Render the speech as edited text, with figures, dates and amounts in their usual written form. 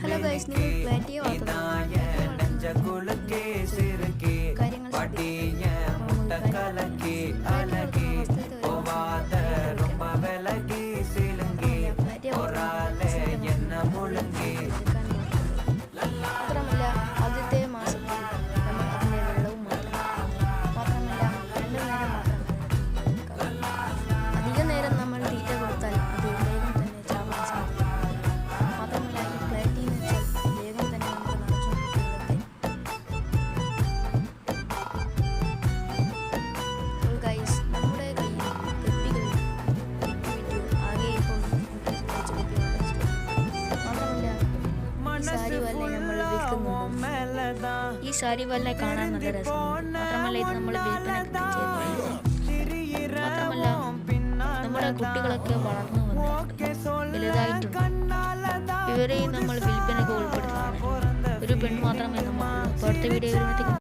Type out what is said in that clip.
Hello guys, നിങ്ങൾ പ്ലാറ്റിയെ മാത്രമല്ല ആദ്യത്തെ മാസത്തിൽ നമ്മൾ അതിൻ്റെ വെള്ളവും മാത്രമല്ല 2 നേരം മാത്രം അധിക നേരം നമ്മൾ തീറ്റ കൊടുത്താൽ അത് വേഗം തന്നെ ചാവാൻ സാധിക്കും. മാത്രമല്ല ഈ പ്ലാറ്റിന്ന് വെച്ചാൽ വേഗം തന്നെ നമുക്ക് നടച്ചുകൊണ്ടിരിക്കുന്നത്. അപ്പോൾ ഗൈസ്, നമ്മുടെ കയ്യിൽ ഗപ്പികൾ വിറ്റു ആകെ ഇപ്പോൾ മാത്രമല്ല ഈ സാരി വല്ല കാണാൻ നല്ല രസമുണ്ട്. മാത്രമല്ല ഇത് നമ്മൾ വിൽപ്പനക്ക് മാത്രമല്ല നമ്മുടെ കുട്ടികളൊക്കെ വളർന്നു വന്നിട്ടുണ്ട്, വലുതായിട്ടുണ്ട്. ഇവരെയും നമ്മൾ വിൽപ്പനക്ക് ഉൾപ്പെടുത്തുകയാണ്. ഒരു പെൺ മാത്രമേ നമ്മൾ അടുത്ത വീഡിയോ